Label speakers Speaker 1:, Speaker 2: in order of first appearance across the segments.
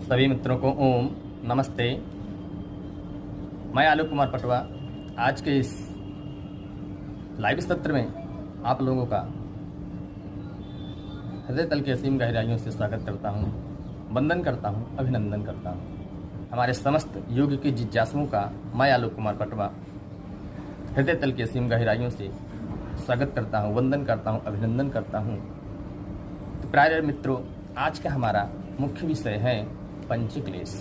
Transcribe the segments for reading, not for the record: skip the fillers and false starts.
Speaker 1: सभी मित्रों को ओम नमस्ते। मैं आलोक कुमार पटवा आज के इस लाइव सत्र में आप लोगों का हृदय तल की असीम गहराइयों से स्वागत करता हूं, वंदन करता हूं, अभिनंदन करता हूं। हमारे समस्त योग के जिज्ञासुओं का मैं आलोक कुमार पटवा हृदय तल की असीम गहराइयों से स्वागत करता हूं, वंदन करता हूं, अभिनंदन करता हूं। तो प्यारे मित्रों, आज का हमारा मुख्य विषय है पंचक्लेश।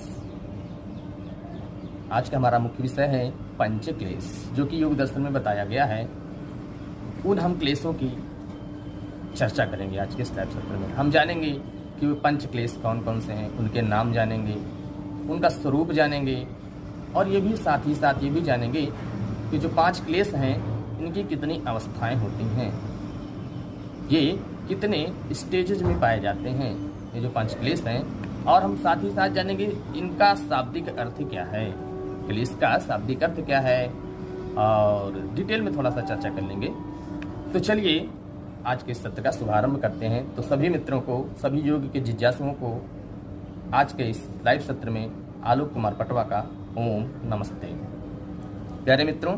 Speaker 1: आज का हमारा मुख्य विषय है पंचक्लेश, जो कि योग दर्शन में बताया गया है। उन हम क्लेशों की चर्चा करेंगे आज के इस लाइव सत्र में। हम जानेंगे कि वो पंचक्लेश कौन कौन से हैं, उनके नाम जानेंगे, उनका स्वरूप जानेंगे, और ये भी साथ ही साथ ये भी जानेंगे कि जो 5 क्लेश हैं इनकी कितनी अवस्थाएं होती हैं, ये कितने स्टेजेज में पाए जाते हैं, ये जो 5 क्लेश हैं। और हम साथ ही साथ जानेंगे इनका शाब्दिक अर्थ क्या है, क्लेश का शाब्दिक अर्थ क्या है, और डिटेल में थोड़ा सा चर्चा कर लेंगे। तो चलिए आज के सत्र का शुभारंभ करते हैं। तो सभी मित्रों को, सभी योग के जिज्ञासुओं को आज के इस लाइव सत्र में आलोक कुमार पटवा का ओम नमस्ते। प्यारे मित्रों,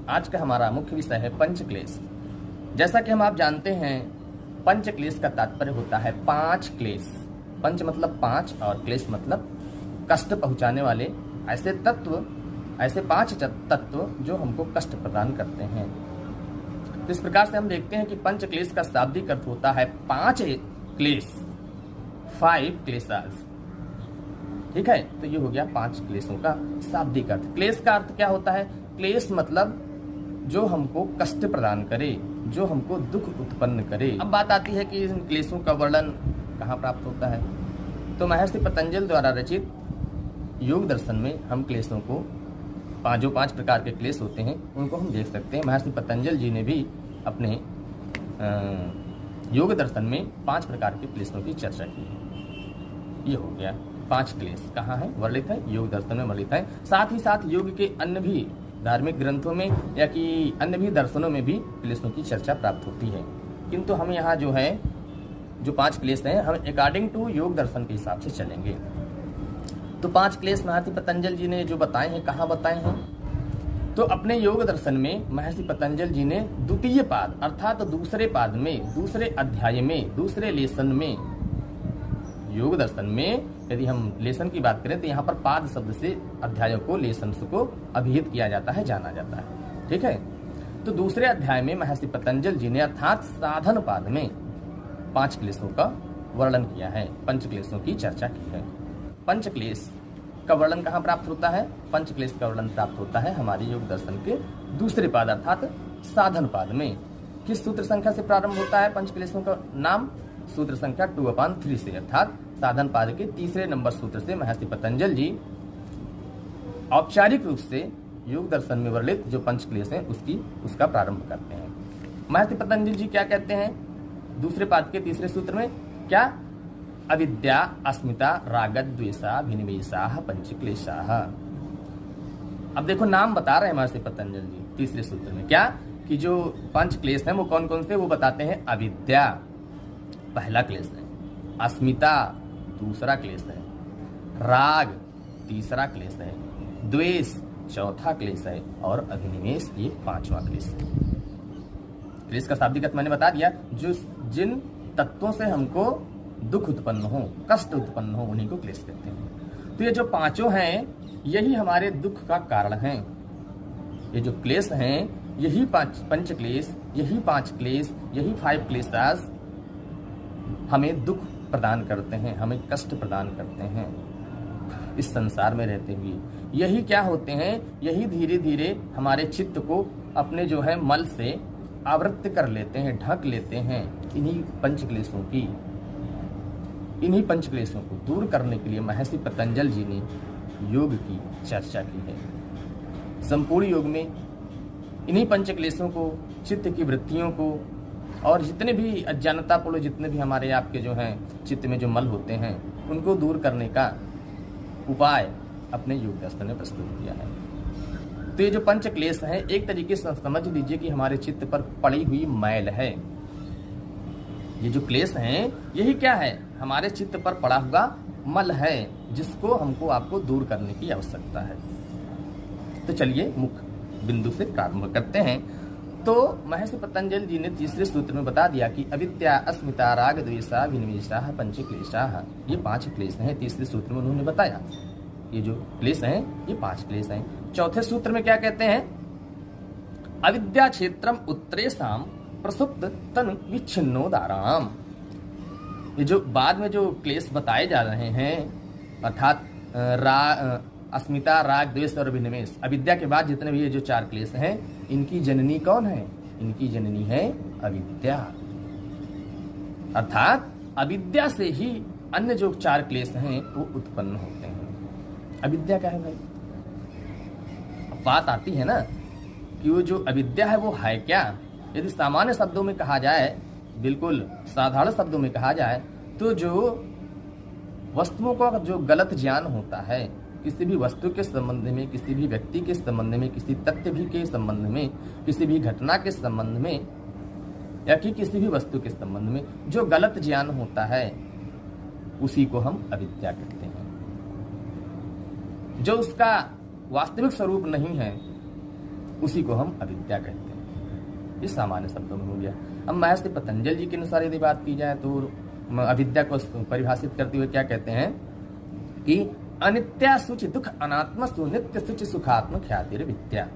Speaker 1: आज का हमारा मुख्य विषय है पंचक्लेश। जैसा कि हम आप जानते हैं, पंचक्लेश का तात्पर्य होता है 5 क्लेश। पंच मतलब 5 और क्लेश मतलब कष्ट पहुंचाने वाले ऐसे तत्व, ऐसे 5 तत्व जो हमको कष्ट प्रदान करते हैं। तो इस प्रकार से हम देखते हैं कि पंच क्लेश का शाब्दिक अर्थ होता है 5 क्लेश, 5 क्लेशास। ठीक है, तो ये हो गया 5 क्लेशों का शाब्दिक अर्थ। क्लेश का अर्थ क्या होता है? क्लेश मतलब जो हमको कष्ट प्रदान करे, जो हमको दुख उत्पन्न करे। अब बात आती है कि इन क्लेशों का वर्णन कहाँ प्राप्त होता है। तो महर्षि पतंजलि द्वारा रचित योग दर्शन में हम क्लेशों को, जो 5 प्रकार के क्लेश होते हैं उनको हम देख सकते हैं। महर्षि पतंजलि जी ने भी अपने योग दर्शन में 5 प्रकार के क्लेशों की चर्चा की है। ये हो गया 5 क्लेश, कहाँ है वर्णित है? योग दर्शन में वर्णित है। साथ ही साथ योग के अन्य भी धार्मिक ग्रंथों में या कि अन्य भी दर्शनों में भी क्लेशों की चर्चा प्राप्त होती है। किंतु हम यहाँ जो है, जो 5 क्लेश हैं, हम अकॉर्डिंग टू योग दर्शन के हिसाब से चलेंगे। तो 5 क्लेश महर्षि पतंजलि जी ने जो बताए हैं, कहाँ बताए हैं? तो अपने योग दर्शन में महर्षि पतंजलि जी ने द्वितीय पाद अर्थात दूसरे पाद में, दूसरे अध्याय में, दूसरे लेसन में, योग दर्शन में यदि हम लेसन की बात करें तो यहाँ पर पाद शब्द से अध्यायों को, लेसन्स को अभिहित किया जाता है, जाना जाता है। ठीक है, तो दूसरे अध्याय में महर्षि पतंजलि जी ने अर्थात साधन पाद में 5 क्लेशों का वर्णन किया है, पंचक्लेशों की चर्चा की है। पंचक्लेश का वर्णन कहाँ प्राप्त होता है? पंचक्लेश का वर्णन प्राप्त होता है हमारे योग दर्शन के दूसरे पाद अर्थात साधन पाद में। किस सूत्र संख्या से प्रारंभ होता है पंचक्लेशों का नाम? सूत्र संख्या 2/3 से, अर्थात साधन पाद के तीसरे नंबर सूत्र से महर्षि पतंजलि जी औपचारिक रूप से योग दर्शन में वर्णित जो पंचक्लेश हैं उसका प्रारंभ करते हैं। महर्षि पतंजलि जी क्या कहते हैं दूसरे पाद के तीसरे सूत्र में? क्या? अविद्या, अस्मिता, राग, द्वेषा, भिनिवेशा, पंचक्लेशा। अब देखो नाम बता रहे हैं महर्षि पतंजलि जी तीसरे सूत्र में, क्या कि जो 5 क्लेश हैं वो कौन कौन से, वो बताते हैं। अविद्या पहला क्लेश है, अस्मिता दूसरा क्लेश है, राग तीसरा क्लेश है, द्वेष चौथा क्लेश है, और अभिनिवेश ये 5वां क्लेश है। क्लेश का शाब्दिक अर्थ मैंने बता दिया, जो जिन तत्वों से हमको दुख उत्पन्न हो, कष्ट उत्पन्न हो, उन्हीं को क्लेश कहते हैं। तो ये जो 5 हैं यही हमारे दुख का कारण हैं। ये जो क्लेश हैं यही 5 पंचक्लेश, यही 5 क्लेश, यही 5 क्लेशास हमें दुख प्रदान करते हैं, हमें कष्ट प्रदान करते हैं इस संसार में रहते हुए। यही क्या होते हैं? यही धीरे धीरे हमारे चित्त को अपने जो है मल से आवृत्त कर लेते हैं, ढक लेते हैं। इन्हीं पंचक्लेशों को दूर करने के लिए महर्षि पतंजलि जी ने योग की चर्चा की है। संपूर्ण योग में इन्हीं पंचक्लेशों को, चित्त की वृत्तियों को, और जितने भी अज्ञानतापूर्ण, जितने भी हमारे आपके जो हैं चित्त में जो मल होते हैं, उनको दूर करने का उपाय अपने योग दर्शन ने प्रस्तुत किया है। तो ये जो पंचक्लेश है, एक तरीके से समझ लीजिए कि हमारे चित्त पर पड़ी हुई मैल है। ये जो क्लेश हैं यही क्या है? हमारे चित्त पर पड़ा हुआ मल है जिसको हमको आपको दूर करने की आवश्यकता है। तो चलिए मुख्य बिंदु से प्रारंभ करते हैं। तो महर्षि पतंजलि जी ने तीसरे सूत्र में बता दिया कि अविद्या, अस्मिता, राग, द्वेषा, विनिवेशा, पंच क्लेशा, ये 5 क्लेश हैं। तीसरे सूत्र में उन्होंने बताया ये जो क्लेश हैं ये 5 क्लेश हैं। चौथे सूत्र में क्या कहते हैं? अविद्या क्षेत्रम उत्तरेषाम प्रसुप्त तनु विच्छिन्नोदाराम। ये जो बाद में जो क्लेश बताए जा रहे हैं अर्थात अस्मिता, राग, द्वेष और विनिवेश, अविद्या के बाद जितने भी ये जो 4 क्लेश हैं इनकी जननी कौन है? इनकी जननी है अविद्या। अर्थात अविद्या से ही अन्य जो 4 क्लेश हैं वो उत्पन्न होते हैं। अविद्या क्या है भाई? बात आती है ना कि वो जो अविद्या है वो है क्या? यदि सामान्य शब्दों में कहा जाए, बिल्कुल साधारण शब्दों में कहा जाए, तो जो वस्तुओं का जो गलत ज्ञान होता है, किसी भी वस्तु के संबंध में, किसी भी व्यक्ति के संबंध में, किसी तथ्य भी के संबंध में, किसी भी घटना के संबंध में या कि किसी भी वस्तु के संबंध में जो गलत ज्ञान होता है उसी को हम अविद्या कहते हैं। जो उसका वास्तविक स्वरूप नहीं है उसी को हम अविद्या कहते हैं। ये सामान्य शब्दों में हो गया। अब महर्षि पतंजलि जी के अनुसार यदि बात की जाए तो अविद्या को परिभाषित करते हुए क्या कहते हैं कि अनित्या सुचि दुख अनात्म सुनित्य सुचि सुखात्म ख्यातिर विद्या।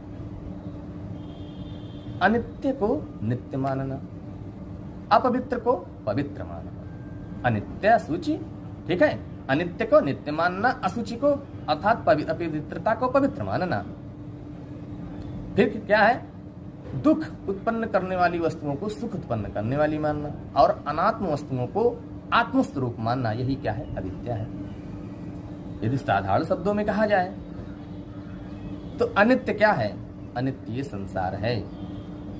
Speaker 1: अनित्य को नित्य मानना, अपवित्र को पवित्र मानना। अनित्य सूचि, ठीक है, अनित्य को नित्य मानना, असुचि को अर्थात अपवित्रता को पवित्र मानना। फिर क्या है? दुख उत्पन्न करने वाली वस्तुओं को सुख उत्पन्न करने वाली मानना और अनात्म वस्तुओं को आत्मस्वरूप मानना। यही क्या है? अविद्या है। यदि साधारण शब्दों में कहा जाए तो अनित्य क्या है? अनित्य ये संसार है।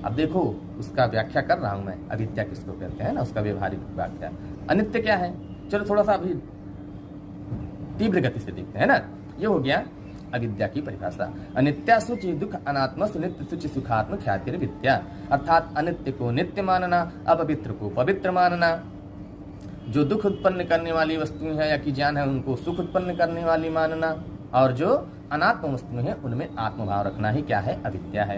Speaker 1: अब देखो उसका व्याख्या कर रहा हूं मैं, अविद्या किसको कहते हैं ना, उसका व्यवहारिक व्याख्या। अनित्य क्या है? चलो थोड़ा सा अभी तीव्र गति से देखते हैं ना। ये हो गया अविद्या की परिभाषा। अनित्या सुचि दुख अनात्म सुनित्य सुचि सुखात्म ख्यातिर विद्या। अर्थात अनित्य को नित्य मानना, अपवित्र को पवित्र मानना, जो दुख उत्पन्न करने वाली वस्तुएं हैं या कि ज्ञान है उनको सुख उत्पन्न करने वाली मानना, और जो अनात्म वस्तुएं हैं उनमें आत्मभाव रखना ही क्या है? अविद्या है।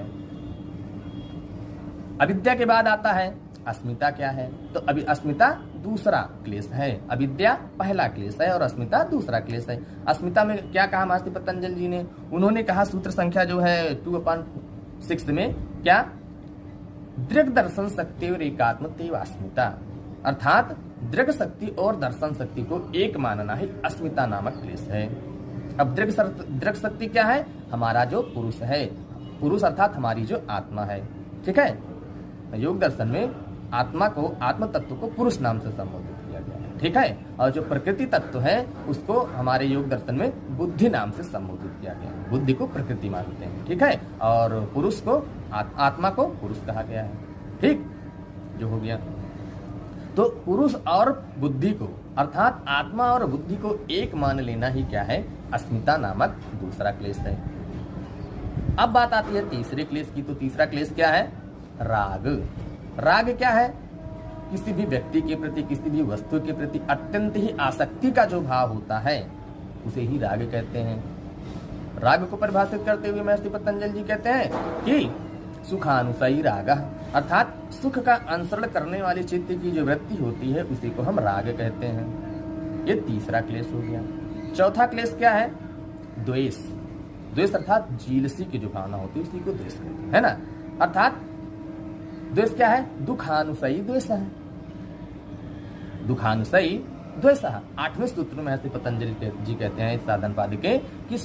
Speaker 1: अविद्या के बाद आता है अस्मिता। क्या है? तो अभी अस्मिता दूसरा क्लेश है। अविद्या पहला क्लेश है और अस्मिता दूसरा क्लेश है। अस्मिता में क्या कहा महर्षि पतंजलि जी ने? उन्होंने कहा सूत्र संख्या जो है 2/6 में क्या? दृढ़ दर्शन शक्ति और एकात्म तेव अस्मिता। अर्थात दृढ़ शक्ति और दर्शन शक्ति को एक मानना ही अस्मिता नामक क्लेश है। अब दृढ़ शक्ति क्या है? हमारा जो पुरुष है, पुरुष अर्थात हमारी जो आत्मा है, ठीक है। योग दर्शन में आत्मा को, आत्म तत्व को पुरुष नाम से संबोधित किया गया है, ठीक है। और जो प्रकृति तत्व है उसको हमारे योग दर्शन में बुद्धि नाम से संबोधित किया गया है। बुद्धि को प्रकृति मानते हैं, ठीक है, और पुरुष को, आत्मा को पुरुष कहा गया है, ठीक। जो हो गया, तो पुरुष और बुद्धि को अर्थात आत्मा और बुद्धि को एक मान लेना ही क्या है? अस्मिता नामक दूसरा क्लेश है। अब बात आती है तीसरे क्लेश की। तो तीसरा क्लेश क्या है? राग। राग क्या है? किसी भी व्यक्ति के प्रति, किसी भी वस्तु के प्रति अत्यंत ही आसक्ति का जो भाव होता है उसे ही राग कहते हैं। राग को परिभाषित करते हुए महर्षि पतंजलि जी कहते हैं कि सुखानुसायी राग, अर्थात सुख का अनुसरण करने वाली चित्त की जो वृत्ति होती है उसी को हम राग कहते हैं। ये तीसरा क्लेश हो गया। चौथा क्लेश क्या है? द्वेष। द्वेष अर्थात जीलसी की जो भावना होती है उसी को द्वेष कहते हैं, है ना। अर्थात द्वेष क्या है? दुखानुसायी द्वेष है। दुखानुसायी द्वेष। 8वें सूत्र में महर्षि पतंजलि जी कहते हैं इस साधन पादिके कि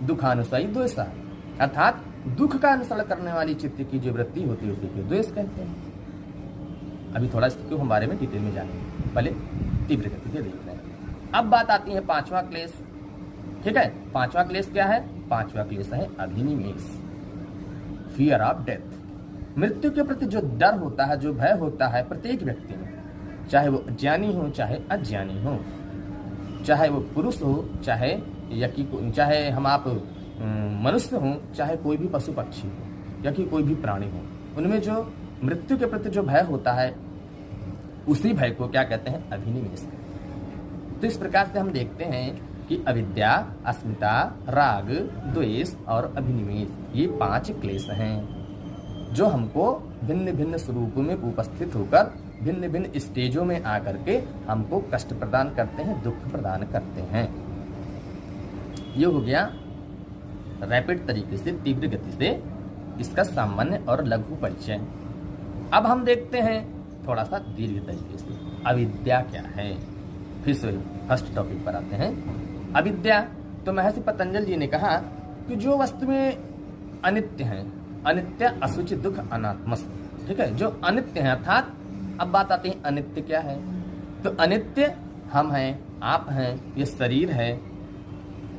Speaker 1: दुखानुसायी द्वेष, अर्थात दुख का अनुसरण करने वाली चित्त की जो वृत्ति होती है उसी को द्वेष कहते हैं। अभी थोड़ा इसके बारे में डिटेल में जानेंगे, पहले तीव्र गति से देख रहे हैं। अब बात आती है 5वां क्लेश, ठीक है। 5वां क्लेश क्या है? 5वां क्लेश है अभिनिवेश, फियर ऑफ डेथ। मृत्यु के प्रति जो डर होता है, जो भय होता है प्रत्येक व्यक्ति में, चाहे वो ज्ञानी हो चाहे अज्ञानी हो, चाहे वो पुरुष हो चाहे हम आप मनुष्य हो, चाहे कोई भी पशु पक्षी हो या कि कोई भी प्राणी हो, उनमें जो मृत्यु के प्रति जो भय होता है उसी भय को क्या कहते हैं? अभिनिवेश कहते हैं। तो इस प्रकार से हम देखते हैं कि अविद्या, अस्मिता, राग, द्वेष और अभिनिवेश, ये 5 क्लेश हैं जो हमको भिन्न भिन्न स्वरूपों में उपस्थित होकर भिन्न भिन्न स्टेजों में आकर के हमको कष्ट प्रदान करते हैं, दुख प्रदान करते हैं। ये हो गया रैपिड तरीके से, तीव्र गति से इसका सामान्य और लघु परिचय। अब हम देखते हैं थोड़ा सा दीर्घ तरीके से अविद्या क्या है। फिर से फर्स्ट टॉपिक पर आते हैं। अविद्या, तो महर्षि पतंजलि जी ने कहा कि जो वस्तुएं अनित्य हैं, अनित्य, असुचि, दुख, अनात्मस, ठीक है, जो अनित्य है, अर्थात अब बात आती है अनित्य क्या है। तो अनित्य हम हैं, आप हैं, ये शरीर है।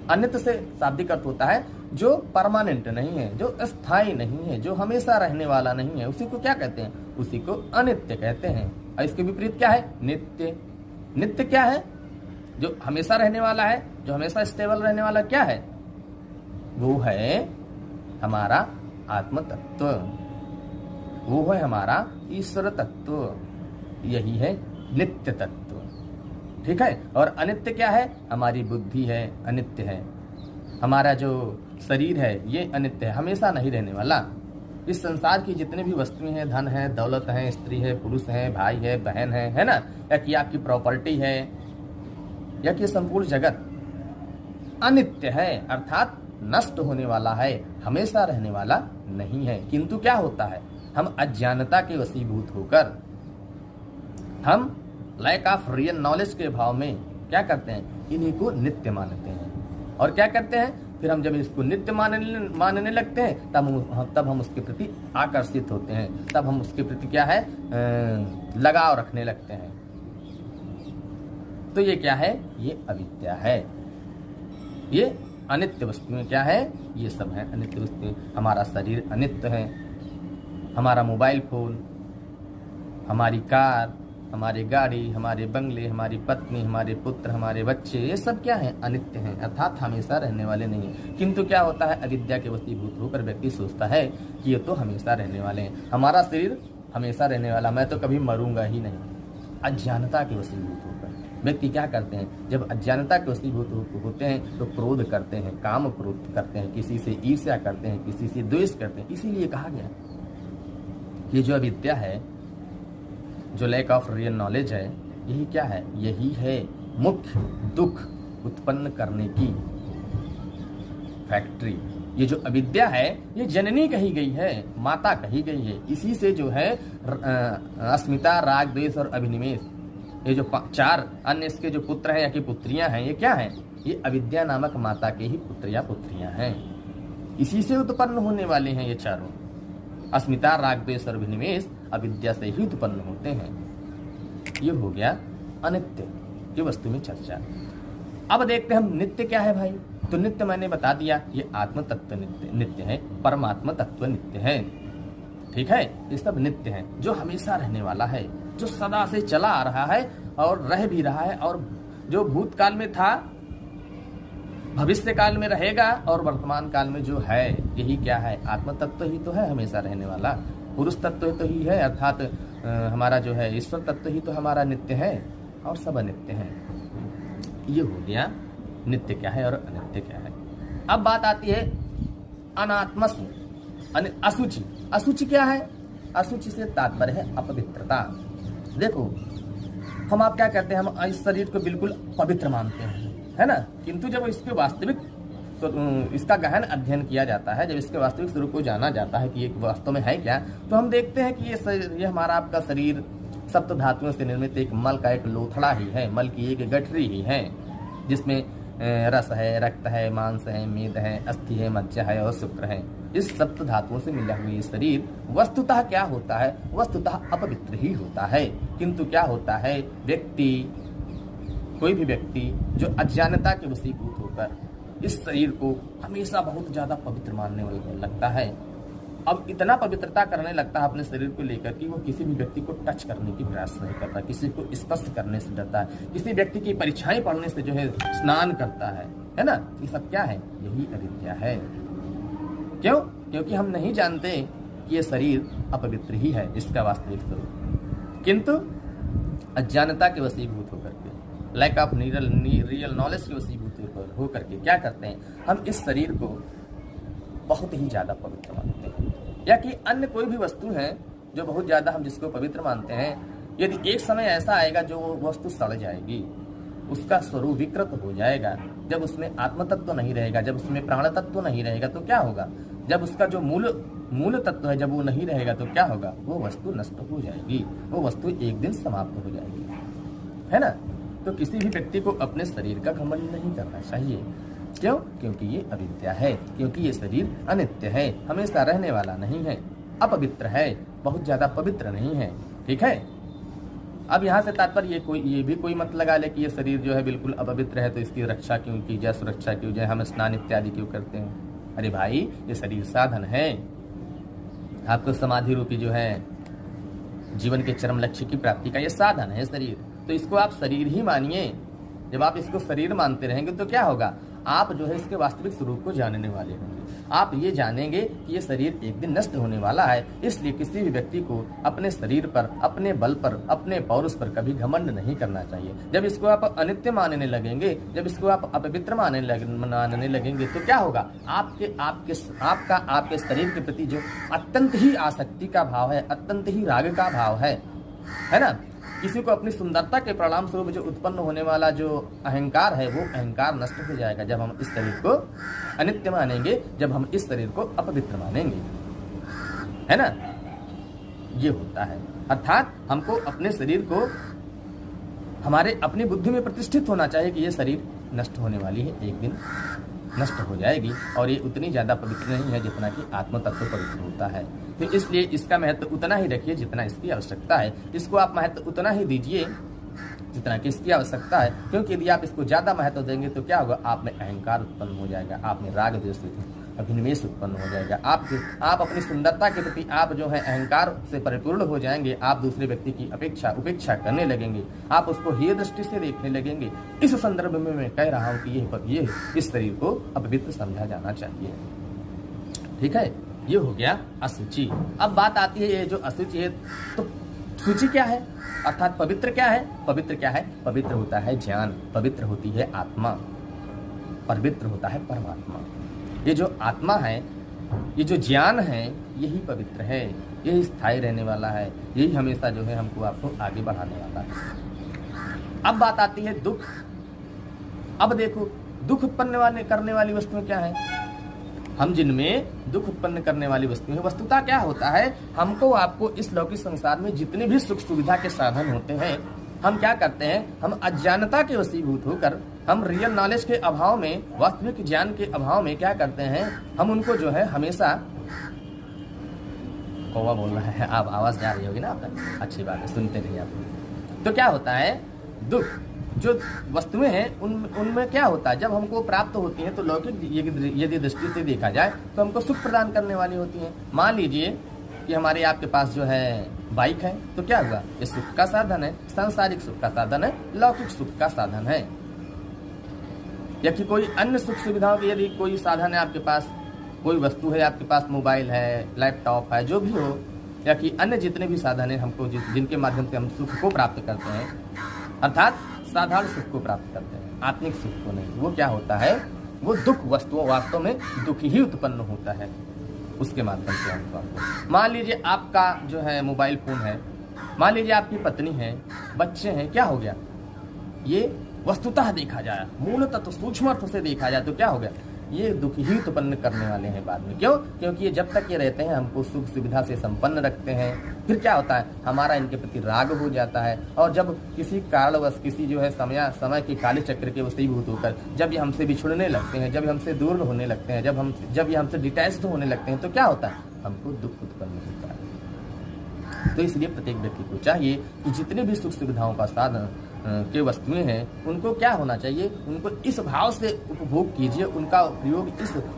Speaker 1: अनित्य से शाब्दिक अर्थ होता है जो परमानेंट नहीं है, जो स्थायी नहीं है, जो हमेशा रहने वाला नहीं है, उसी को क्या कहते हैं? उसी को अनित्य कहते हैं। और इसके विपरीत क्या है? नित्य। नित्य क्या है? जो हमेशा रहने वाला है, जो हमेशा स्टेबल रहने वाला क्या है? वो है हमारा आत्म तत्व, वो है हमारा ईश्वर तत्व, यही है नित्य तत्व, ठीक है। और अनित्य क्या है? हमारी बुद्धि है, अनित्य है। हमारा जो शरीर है ये अनित्य है, हमेशा नहीं रहने वाला। इस संसार की जितने भी वस्तुएं हैं, धन है, दौलत है, स्त्री है, पुरुष है, भाई है, बहन है ना, या कि आपकी प्रॉपर्टी है, या कि संपूर्ण जगत अनित्य है, अर्थात नष्ट होने वाला है, हमेशा रहने वाला नहीं है। किंतु क्या होता है? हम अज्ञानता के वशीभूत होकर, हम लैक ऑफ रियल नॉलेज के भाव में क्या करते हैं? इन्हीं को नित्य मानते हैं। और क्या करते हैं? फिर हम जब इसको नित्य मानने लगते हैं तब हम उसके प्रति आकर्षित होते हैं, तब हम उसके प्रति क्या है? लगाव रखने लगते हैं। तो ये क्या है? ये अविद्या है। ये अनित्य वस्तुएं क्या है? ये सब है अनित्य वस्तुएं। हमारा शरीर अनित्य है, हमारा मोबाइल फोन, हमारी कार, हमारी गाड़ी, हमारे बंगले, हमारी पत्नी, हमारे पुत्र, हमारे बच्चे, ये सब क्या है? अनित्य हैं, अर्थात हमेशा रहने वाले नहीं हैं। किंतु क्या होता है? अविद्या के वशीभूत होकर व्यक्ति सोचता है कि ये तो हमेशा रहने वाले हैं, हमारा शरीर हमेशा रहने वाला, मैं तो कभी मरूंगा ही नहीं। अज्ञानता के वशीभूत होकर व्यक्ति क्या करते हैं? जब अज्ञानता के वशीभूत होते हैं तो क्रोध करते हैं, काम क्रोध करते हैं, किसी से ईर्ष्या करते हैं, किसी से द्वेष करते हैं। इसीलिए कहा गया ये जो अविद्या है, जो लैक ऑफ रियल नॉलेज है, यही क्या है? यही है मुख्य दुख उत्पन्न करने की फैक्ट्री। ये जो अविद्या है ये जननी कही गई है, माता कही गई है। इसी से जो है अस्मिता, राग, द्वेष और अभिनिवेश, ये जो 4 अन्य इसके जो पुत्र हैं या कि पुत्रियां हैं, ये क्या हैं? ये अविद्या नामक माता के ही पुत्र या पुत्रियां हैं। इसी से उत्पन्न होने वाले हैं ये चारों। अस्मिता, राग, द्वेष और अभिनिवेश अविद्या से ही उत्पन्न होते हैं। ये हो गया अनित्य की वस्तु में चर्चा। अब देखते हैं हम नित्य क्या है भाई। तो नित्य मैंने बता दिया, ये आत्म तत्व नित्य है, परमात्मा तत्व नित्य है, ठीक है। ये सब नित्य है, जो हमेशा रहने वाला है, जो सदा से चला आ रहा है और रह भी रहा है, और जो भूतकाल में था, भविष्य काल में रहेगा, और वर्तमान काल में जो है, यही क्या है? आत्म तत्व ही तो है हमेशा रहने वाला। पुरुष तत्व तो ही है, अर्थात हमारा जो है ईश्वर तत्व ही तो हमारा नित्य है, और सब अनित्य है। ये हो गया नित्य क्या है और अनित्य क्या है। अब बात आती है अनात्मस, असुचि। असुचि क्या है? असुचि से तात्पर्य है अपवित्रता। देखो, हम आप क्या करते हैं? हम इस शरीर को बिल्कुल पवित्र मानते हैं, है ना। किंतु जब इसके वास्तविक तो इसका गहन अध्ययन किया जाता है, जब इसके वास्तविक स्वरूप को जाना जाता है कि ये वास्तव में है क्या, तो हम देखते हैं कि ये हमारा आपका शरीर सप्त धातुओं से निर्मित एक मल का एक लोथड़ा ही है, मल की एक गठरी ही है, जिसमें रस है, रक्त है, मांस है, मेद है, अस्थि है, मज्जा है और शुक्र है। इस सप्त धातुओं से मिला हुआ ये शरीर वस्तुतः क्या होता है? वस्तुतः अपवित्र ही होता है। किंतु क्या होता है? व्यक्ति, कोई भी व्यक्ति जो अज्ञानता के वशीभूत होकर इस शरीर को हमेशा बहुत ज्यादा पवित्र मानने लगता है। अब इतना पवित्रता करने लगता है अपने शरीर को लेकर कि वो किसी भी व्यक्ति को टच करने की प्रयास नहीं करता, किसी को स्पर्श करने से डरता है, किसी व्यक्ति की परीक्षाएं पढ़ने से जो है स्नान करता है ना। ये सब क्या है? यही अविद्या है। क्यों? क्योंकि हम नहीं जानते कि ये शरीर अपवित्र ही है, इसका वास्तविक स्वरूप। किंतु अज्ञानता के वशीभूत होकर के लैक ऑफ रियल नॉलेज के वशीभूत होकर के क्या करते हैं, हम इस शरीर को बहुत ही ज़्यादा पवित्र मानते हैं, या कि अन्य कोई भी वस्तु है जो बहुत ज़्यादा हम जिसको पवित्र मानते हैं, यदि एक समय ऐसा आएगा जो वस्तु सड़ जाएगी, उसका स्वरूप विकृत हो जाएगा, जब उसमें आत्म तत्व नहीं रहेगा, जब उसमें प्राण तत्व नहीं रहेगा तो क्या होगा, जब उसका जो मूल तत्व है जब वो नहीं रहेगा तो क्या होगा, वो वस्तु नष्ट हो जाएगी, वो वस्तु एक दिन समाप्त हो जाएगी, है ना। तो किसी भी व्यक्ति को अपने शरीर का घमंड नहीं करना चाहिए। क्यों? क्योंकि ये अविद्या है, क्योंकि ये शरीर अनित्य है, हमेशा रहने वाला नहीं है, अपवित्र है, बहुत ज़्यादा पवित्र नहीं है। ठीक है। अब यहाँ से तात्पर्य ये भी कोई मत लगा ले कि ये शरीर जो है बिल्कुल अपवित्र है तो इसकी रक्षा क्यों की जाए, सुरक्षा क्यों जाए, हम स्नान इत्यादि क्यों करते हैं। अरे भाई, ये शरीर साधन है, आपको समाधि रूपी जो है जीवन के चरम लक्ष्य की प्राप्ति का ये साधन है शरीर, तो इसको आप शरीर ही मानिए। जब आप इसको शरीर मानते रहेंगे तो क्या होगा, आप जो है इसके वास्तविक स्वरूप को जानने वाले होंगे। आप ये जानेंगे कि ये शरीर एक दिन नष्ट होने वाला है, इसलिए किसी भी व्यक्ति को अपने शरीर पर, अपने बल पर, अपने पौरुष पर कभी घमंड नहीं करना चाहिए। जब इसको आप अनित्य मानने लगेंगे, जब इसको आप अपवित्र मानने लगेंगे तो क्या होगा, आपके शरीर के प्रति जो अत्यंत ही आसक्ति का भाव है, अत्यंत ही राग का भाव है ना। किसी को अपनी सुंदरता के परिणाम स्वरूप जो उत्पन्न होने वाला जो अहंकार है, वो अहंकार नष्ट हो जाएगा जब हम इस शरीर को अनित्य मानेंगे, जब हम इस शरीर को अपवित्र मानेंगे, है ना। ये होता है, अर्थात हमको अपने शरीर को हमारे अपनी बुद्धि में प्रतिष्ठित होना चाहिए कि ये शरीर नष्ट होने वाली है, एक दिन नष्ट हो जाएगी, और ये उतनी ज़्यादा पवित्र नहीं है जितना कि आत्म तत्व पवित्र होता है। तो इसलिए इसका महत्व उतना ही रखिए जितना इसकी आवश्यकता है, इसको आप महत्व उतना ही दीजिए जितना कि इसकी आवश्यकता है, क्योंकि यदि आप इसको ज़्यादा महत्व देंगे तो क्या होगा, आप में अहंकार उत्पन्न हो जाएगा, आप में राग द्वेष अभिनिवेश उत्पन्न हो जाएगा, आप अपनी सुंदरता के प्रति आप जो है अहंकार से परिपूर्ण हो जाएंगे, आप दूसरे व्यक्ति की उपेक्षा करने लगेंगे, आप उसको हेय दृष्टि से देखने लगेंगे। इस संदर्भ में मैं कह रहा हूँ कि ये इस शरीर को अपवित्र समझा जाना चाहिए। ठीक है, ये हो गया अशुचि। अब बात आती है ये जो अशुचि है, तो शुचि क्या है, अर्थात पवित्र क्या है। पवित्र क्या है, पवित्र होता है ज्ञान, पवित्र होती है आत्मा, पवित्र होता है परमात्मा। ये जो आत्मा है, ये जो ज्ञान है, यही पवित्र है, यही स्थायी रहने वाला है, यही हमेशा जो है हमको आपको आगे बढ़ाने वाला है। अब बात आती है दुख। अब देखो, दुख उत्पन्न करने वाली वस्तुएं क्या है, हम जिनमें दुख उत्पन्न करने वाली वस्तुएं, वस्तुतः क्या होता है, हमको आपको इस लौकिक संसार में जितने भी सुख सुविधा के साधन होते हैं, हम क्या करते हैं, हम अज्ञानता के वशीभूत होकर, हम रियल नॉलेज के अभाव में, वास्तविक ज्ञान के अभाव में क्या करते हैं, हम उनको जो है हमेशा, कौवा बोल रहा है, आप आवाज जा रही होगी ना आपका, अच्छी बात है, सुनते रहिए आप। तो क्या होता है, दुख जो वस्तुएं हैं उनमें क्या होता है, जब हमको प्राप्त होती हैं तो लौकिक यदि दृष्टि से देखा जाए तो हमको सुख प्रदान करने वाली होती हैं। मान लीजिए कि हमारे आपके पास जो है बाइक है, तो क्या हुआ, ये सुख का साधन है, सांसारिक सुख का साधन है, लौकिक सुख का साधन है। या कि कोई अन्य सुख सुविधाओं की यदि कोई साधन है आपके पास, कोई वस्तु है आपके पास, मोबाइल है, लैपटॉप है, जो भी हो, या कि अन्य जितने भी साधन है हमको जिनके माध्यम से हम सुख को प्राप्त करते हैं, अर्थात साधारण सुख को प्राप्त करते हैं, आत्मिक सुख को नहीं, वो क्या होता है, वो दुख वस्तुओं वास्तव में दुख ही उत्पन्न होता है उसके माध्यम से हमको। मान लीजिए आपका जो है मोबाइल फोन है, मान लीजिए आपकी पत्नी है, बच्चे हैं, क्या हो गया, ये वस्तुतः देखा जाए, मूलतः तो सूक्ष्म अर्थ से देखा जाए तो क्या हो गया, ये दुख ही उत्पन्न करने वाले हैं बाद में। क्यों? क्योंकि ये जब तक ये रहते हैं हमको सुख सुविधा से संपन्न रखते हैं, फिर क्या होता है, हमारा इनके प्रति राग हो जाता है, और जब किसी कारणवश, किसी जो है समय के काले चक्र के वशीभूत होकर जब ये हमसे बिछुड़ने लगते हैं, जब हमसे दूर होने लगते हैं, जब ये हमसे डिटैच्ड होने लगते हैं, तो क्या होता है, हमको दुख उत्पन्न होता है। तो इसलिए प्रत्येक व्यक्ति को चाहिए कि जितने भी सुख सुविधाओं का साधन के वस्तुएं हैं, उनको क्या होना चाहिए, उनको इस भाव से उपभोग कीजिए, उनका प्रयोग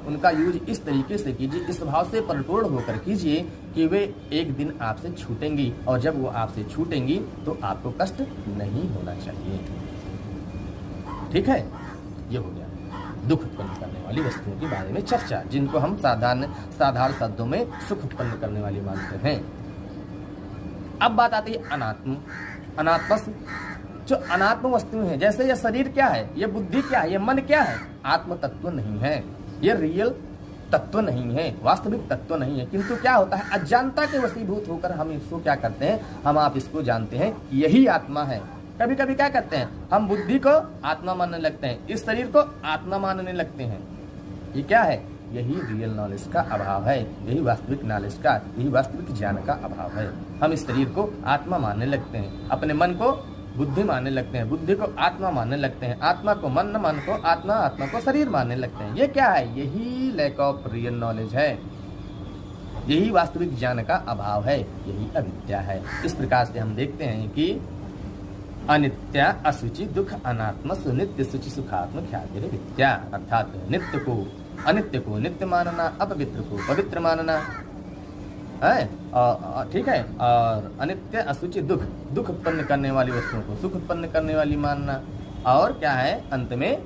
Speaker 1: उनका यूज इस तरीके से कीजिए, इस भाव से परिपूर्ण होकर कीजिए कि वे एक दिन आपसे छूटेंगी, और जब वो आपसे छूटेंगी तो आपको कष्ट नहीं होना चाहिए। ठीक है, ये हो गया दुख उत्पन्न करने वाली वस्तुओं के बारे में चर्चा, जिनको हम साधारण शब्दों में सुख उत्पन्न करने वाली मानते हैं। अब बात आती है अनात्म। जो अनात्म वस्तु है, जैसे ये शरीर क्या है, ये बुद्धि क्या है, ये मन क्या है, आत्म तत्व नहीं है, ये रियल तत्व नहीं है, वास्तविक तत्व नहीं है। किंतु क्या होता है, अज्ञानता के वशीभूत होकर हम इसको क्या करते हैं, हम आप इसको जानते हैं यही आत्मा है। कभी कभी क्या करते हैं, हम बुद्धि को आत्मा मानने लगते हैं, इस शरीर को आत्मा मानने लगते हैं। ये क्या है, यही रियल नॉलेज का अभाव है, यही वास्तविक नॉलेज का, यही वास्तविक ज्ञान का अभाव है। हम इस शरीर को आत्मा मानने लगते हैं, अपने मन को बुद्धि मानने लगते हैं, बुद्धि को आत्मा मानने लगते हैं, आत्मा को मन, मन को आत्मा, आत्मा को शरीर मानने लगते हैं। ये क्या है, यही लैक ऑफ रियल नॉलेज है, यही वास्तविक ज्ञान का अभाव है, यही अविद्या है। इस प्रकार से हम देखते हैं कि अनित्य असुचि दुख अनात्म सुनित्य सुचि सुखात्म ख्याति विद्या, अर्थात नित्य को अनित्य को नित्य मानना, अपवित्र को पवित्र मानना है, ठीक है, और अनित्य असुचि दुख, दुख उत्पन्न करने वाली वस्तुओं को सुख उत्पन्न करने वाली मानना, और क्या है, अंत में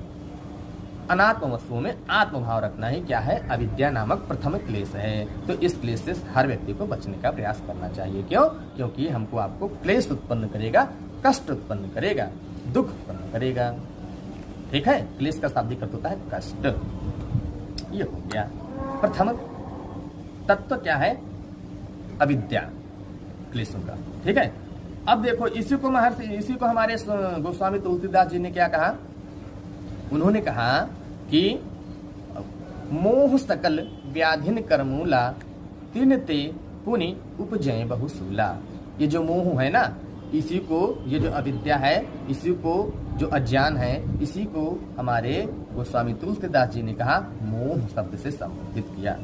Speaker 1: अनात्म वस्तुओं में आत्मभाव रखना ही क्या है, अविद्या नामक प्रथम क्लेश है। तो इस क्लेश से हर व्यक्ति को बचने का प्रयास करना चाहिए। क्यों? क्योंकि हमको आपको क्लेश उत्पन्न करेगा, कष्ट उत्पन्न करेगा, दुख उत्पन्न करेगा। ठीक है, क्लेश का शाब्दिक अर्थ होता है कष्ट। ये हो गया प्रथम तत्व, क्या है, अविद्या, क्लेशों का। ठीक है, अब देखो इसी को हमारे गोस्वामी तुलसीदास जी ने क्या कहा, उन्होंने कहा कि मोह सकल व्याधिन करमूला तीन ते पुनि उपजय बहुसूला। ये जो मोह है ना, इसी को, ये जो अविद्या है, इसी को, जो अज्ञान है, इसी को हमारे गोस्वामी तुलसीदास जी ने कहा मोह शब्द से संबोधित किया।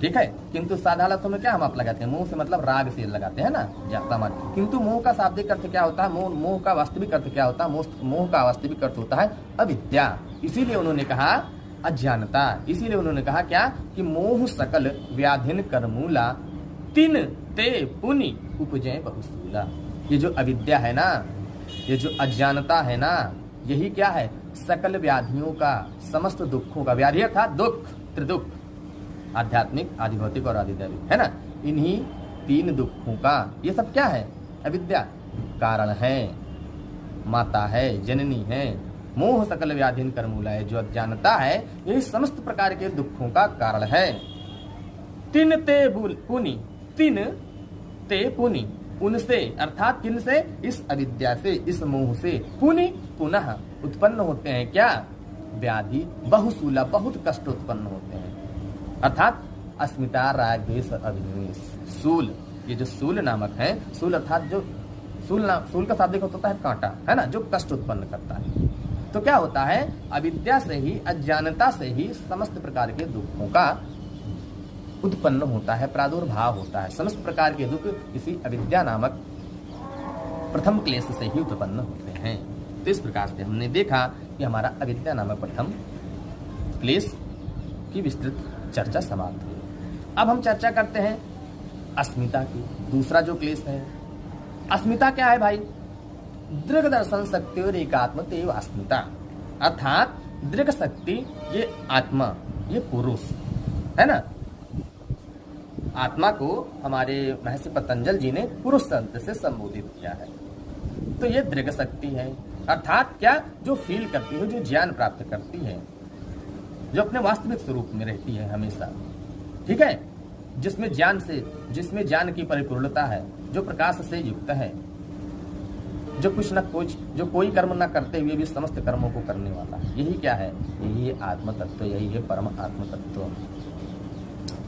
Speaker 1: ठीक है, किंतु साधारण में क्या हम आप लगाते हैं, मोह से मतलब राग से लगाते हैं ना, जाता मन। किंतु मोह का शाब्दिक अर्थ क्या होता है, मोह का वास्तविक अर्थ क्या होता है, मोह का वास्तविक अर्थ होता है अविद्या। इसीलिए उन्होंने कहा अज्ञानता, इसीलिए उन्होंने कहा क्या, कि मोह सकल व्याधिन करमूला तीन ते पुनि उपजय बहुसूला। ये जो अविद्या है ना, ये जो अज्ञानता है ना, यही क्या है, सकल व्याधियों का, समस्त दुखों का, व्याधि अर्थात दुख, त्रिदुख, आध्यात्मिक, आधिभौतिक और आधिदैविक, है ना, इन्हीं तीन दुखों का, ये सब क्या है, अविद्या कारण है, माता है, जननी है। मोह सकल व्याधिन करमूला है, जो अज्ञानता है, यही समस्त प्रकार के दुखों का कारण है। तीन ते पुनि, तीन ते पुनि, उनसे अर्थात किन से, इस अविद्या से, इस मोह से, पुनि पुनः उत्पन्न होते हैं क्या, व्याधि बहुसूला, बहुत कष्ट उत्पन्न होते हैं। अर्थात अस्मिता राग द्वेष अभिनिवेश, सूल, ये जो सूल नामक है, सूल अर्थात जो सूल का शाब्दिक होता है कांटा, है ना, जो कष्ट उत्पन्न करता है। तो क्या होता है, अविद्या से ही, अज्ञानता से ही समस्त प्रकार के दुखों का उत्पन्न होता है, प्रादुर्भाव होता है। समस्त प्रकार के दुख इसी अविद्या नामक प्रथम क्लेश से ही उत्पन्न होते हैं। तो इस प्रकार से हमने देखा कि हमारा अविद्या नामक प्रथम क्लेश की विस्तृत चर्चा समाप्त हुई। अब हम चर्चा करते हैं अस्मिता की, दूसरा जो क्लेश है। अस्मिता क्या है भाई, दृग दर्शन शक्ति और एकात्म तेव अस्मिता, अर्थात दृग शक्ति, ये आत्मा, ये पुरुष है ना। आत्मा को हमारे महर्षि पतंजल जी ने पुरुष शब्द से संबोधित किया है। तो ये दृग शक्ति है, अर्थात क्या, जो फील करती है, जो ज्ञान प्राप्त करती है, जो अपने वास्तविक स्वरूप में रहती है हमेशा। ठीक है, जिसमें ज्ञान की परिपूर्णता है, जो प्रकाश से युक्त है, जो कुछ न कुछ, जो कोई कर्म न करते हुए भी समस्त कर्मों को करने वाला है। यही क्या है, यही है आत्म तत्व, यही है परम आत्म तत्व।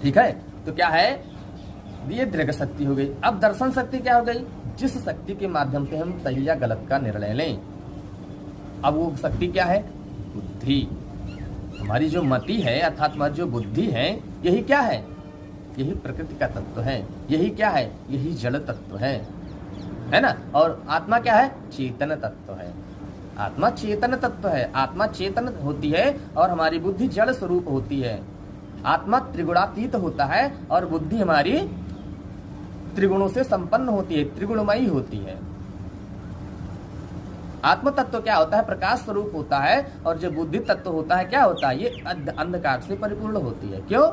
Speaker 1: ठीक है, तो क्या है, ये दृग शक्ति हो गई। अब दर्शन शक्ति क्या हो गई, जिस शक्ति के माध्यम से हम सही या गलत का निर्णय लें। अब वो शक्ति क्या है, बुद्धि। हमारी जो मति है, अर्थात हमारी जो बुद्धि है, यही क्या है, यही प्रकृति का तत्व है। यही क्या है, यही जड़ तत्व है ना। और आत्मा क्या है, चेतन तत्व है। आत्मा चेतन तत्व है, आत्मा चेतन होती है और हमारी बुद्धि जड़ स्वरूप होती है। आत्मा त्रिगुणातीत होता है और बुद्धि हमारी त्रिगुणों से संपन्न होती है, त्रिगुणमयी होती है। आत्म तत्व क्या होता है, प्रकाश स्वरूप होता है, और जो बुद्धि तत्व होता है क्या होता है, ये अंधकार से परिपूर्ण होती है। क्यों?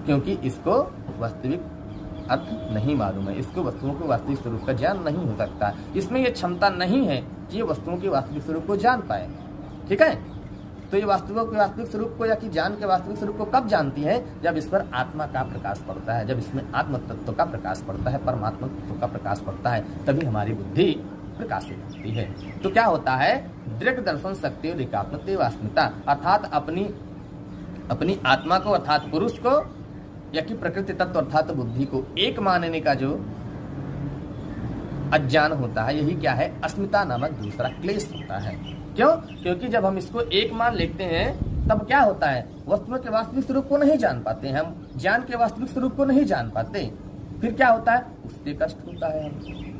Speaker 1: क्योंकि इसको वास्तविक अर्थ नहीं मालूम है, इसको वस्तुओं के वास्तविक स्वरूप का ज्ञान नहीं हो सकता, इसमें यह क्षमता नहीं है कि ये वस्तुओं के वास्तविक स्वरूप को जान पाए। ठीक है, तो ये वस्तुओं के वास्तविक स्वरूप को या कि ज्ञान के वास्तविक स्वरूप को कब जानती है? जब इस पर आत्मा का प्रकाश पड़ता है, जब इसमें आत्म तत्व का प्रकाश पड़ता है, परमात्मा तत्व का प्रकाश पड़ता है, तभी हमारी बुद्धि प्रकाशित होती है। तो क्या होता है? दृढ़ दर्शन शक्ति और एकात्मत्व अस्मिता, अर्थात अपनी आत्मा को अर्थात पुरुष को या कि प्रकृति तत्व अर्थात बुद्धि को एक मानने का जो अज्ञान होता है, यही क्या है? अस्मिता नामक दूसरा क्लेश होता है। क्यों? क्योंकि जब हम इसको एक मान लेते हैं तब क्या होता है? वस्तुओं के वास्तविक स्वरूप को नहीं जान पाते, हम ज्ञान के वास्तविक स्वरूप को नहीं जान पाते, फिर क्या होता है? उससे कष्ट होता है हमको।